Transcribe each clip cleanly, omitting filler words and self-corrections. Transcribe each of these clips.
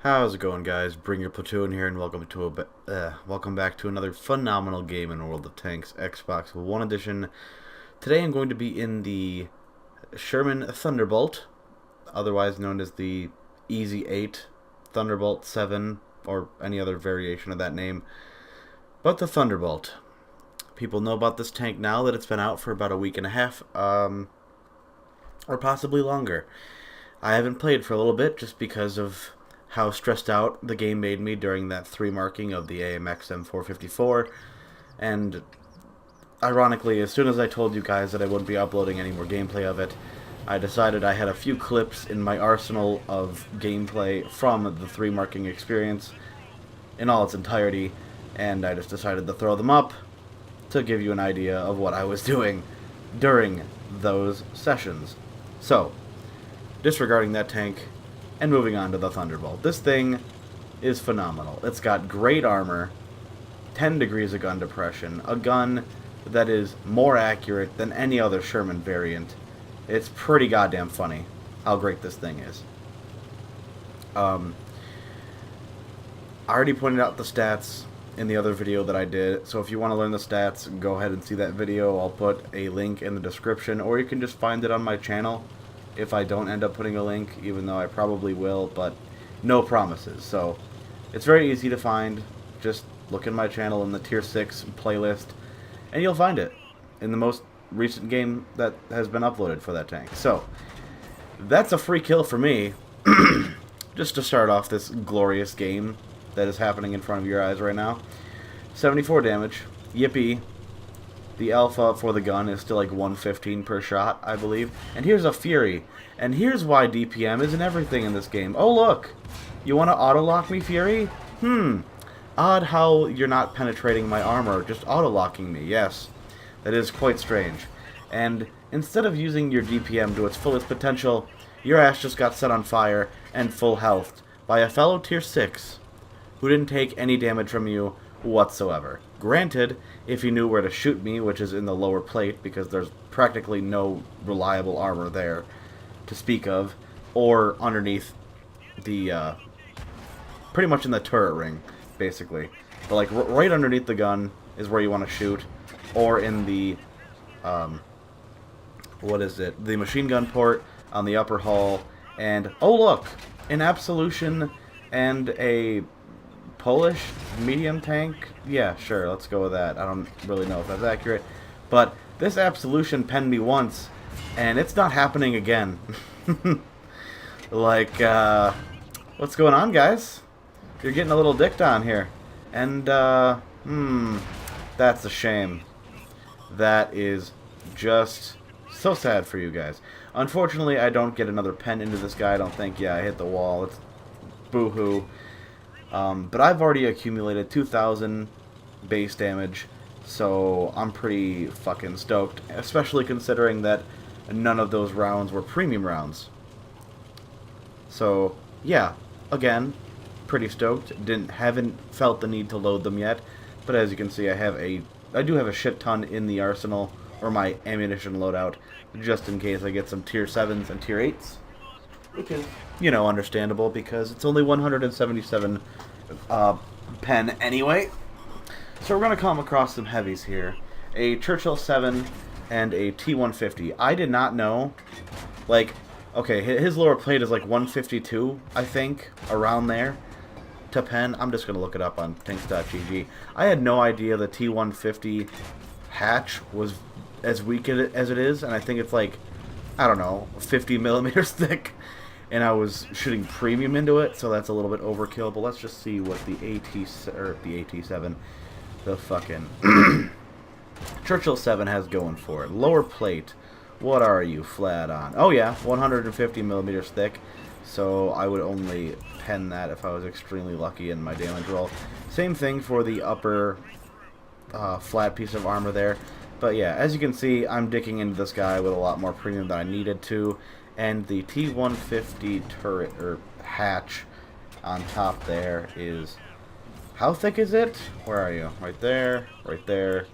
How's it going, guys? Bring your platoon here, and welcome back to another phenomenal game in World of Tanks Xbox One Edition. Today I'm going to be in the Sherman Thunderbolt, otherwise known as the Easy 8 Thunderbolt VII, or any other variation of that name. But the Thunderbolt. People know about this tank now that it's been out for about a week and a half, or possibly longer. I haven't played for a little bit just because of how stressed out the game made me during that 3 marking of the AMX M454, and ironically, as soon as I told you guys that I wouldn't be uploading any more gameplay of it, I decided I had a few clips in my arsenal of gameplay from the 3 marking experience in all its entirety, and I just decided to throw them up to give you an idea of what I was doing during those sessions. So, disregarding that tank, and moving on to the Thunderbolt. This thing is phenomenal. It's got great armor, 10 degrees of gun depression, a gun that is more accurate than any other Sherman variant. It's pretty goddamn funny how great this thing is. I already pointed out the stats in the other video that I did, so if you want to learn the stats, go ahead and see that video. I'll put a link in the description, or you can just find it on my channel if I don't end up putting a link, even though I probably will, but no promises. So it's very easy to find. Just look in my channel in the Tier 6 playlist, and you'll find it in the most recent game that has been uploaded for that tank. So that's a free kill for me, just to start off this glorious game that is happening in front of your eyes right now. 74 damage, yippee. The alpha for the gun is still like 115 per shot, I believe. And here's a Fury. And here's why DPM isn't everything in this game. Oh, look! You want to auto-lock me, Fury? Odd how you're not penetrating my armor, just auto-locking me. Yes, that is quite strange. And instead of using your DPM to its fullest potential, your ass just got set on fire and full health by a fellow Tier 6 who didn't take any damage from you whatsoever. Granted, if he knew where to shoot me, which is in the lower plate, because there's practically no reliable armor there to speak of, or underneath the, pretty much in the turret ring, basically. But, like, right underneath the gun is where you want to shoot, or in the, what is it? The machine gun port on the upper hull, and, oh look! An Absolution and a Polish medium tank? Yeah, sure, let's go with that. I don't really know if that's accurate. But this Absolution penned me once, and it's not happening again. Like, what's going on, guys? You're getting a little dicked on here. And, that's a shame. That is just so sad for you guys. Unfortunately, I don't get another pen into this guy, I don't think. Yeah, I hit the wall. It's boo-hoo. But I've already accumulated 2,000 base damage, so I'm pretty fucking stoked, especially considering that none of those rounds were premium rounds. So, yeah, again, pretty stoked. Haven't felt the need to load them yet, but as you can see, I do have a shit ton in the arsenal, or my ammunition loadout, just in case I get some Tier 7s and Tier 8s. Which is, you know, understandable, because it's only 177 pen anyway. So we're going to come across some heavies here. A Churchill 7 and a T-150. I did not know, like, okay, his lower plate is like 152, I think, around there, to pen. I'm just going to look it up on tanks.gg. I had no idea the T-150 hatch was as weak as it is, and I think it's like, I don't know, 50 millimeters thick. And I was shooting premium into it, so that's a little bit overkill. But let's just see what the AT7, the fucking Churchill 7 has going for it. Lower plate, what are you flat on? Oh yeah, 150 millimeters thick. So I would only pen that if I was extremely lucky in my damage roll. Same thing for the upper flat piece of armor there. But yeah, as you can see, I'm dicking into this guy with a lot more premium than I needed to. And the T-150 turret, or hatch, on top there is... How thick is it? Where are you? Right there, right there.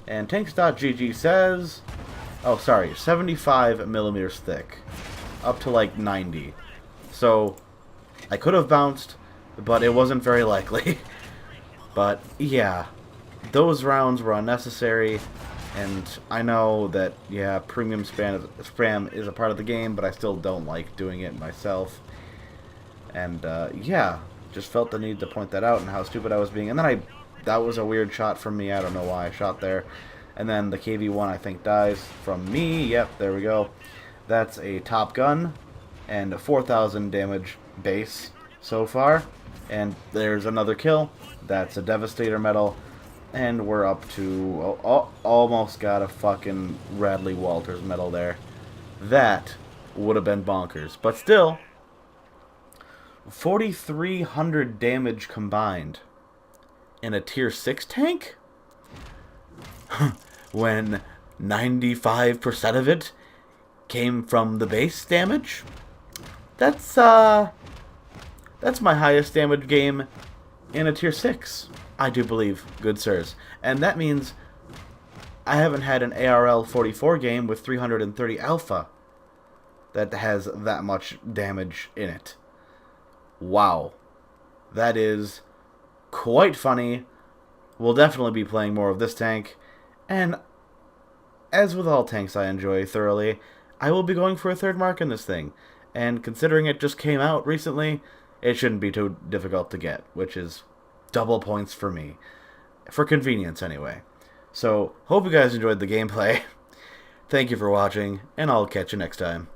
And tanks.gg says... Oh, sorry, 75 millimeters thick. Up to like 90. So, I could have bounced, but it wasn't very likely. But, yeah, those rounds were unnecessary, and I know that, yeah, premium spam is a part of the game, but I still don't like doing it myself. And, yeah, just felt the need to point that out and how stupid I was being. And then that was a weird shot from me. I don't know why I shot there. And then the KV-1, I think, dies from me. Yep, there we go. That's a Top Gun and a 4,000 damage base so far. And there's another kill. That's a Devastator medal. And we're up to... almost got a fucking Radley Walters medal there. That would have been bonkers. But still, 4,300 damage combined in a tier 6 tank? When 95% of it came from the base damage? That's my highest damage game in a tier 6, I do believe, good sirs. And that means I haven't had an ARL 44 game with 330 alpha that has that much damage in it. Wow. That is quite funny. We'll definitely be playing more of this tank. And as with all tanks I enjoy thoroughly, I will be going for a third mark in this thing. And considering it just came out recently, it shouldn't be too difficult to get, which is double points for me. For convenience, anyway. So, hope you guys enjoyed the gameplay. Thank you for watching, and I'll catch you next time.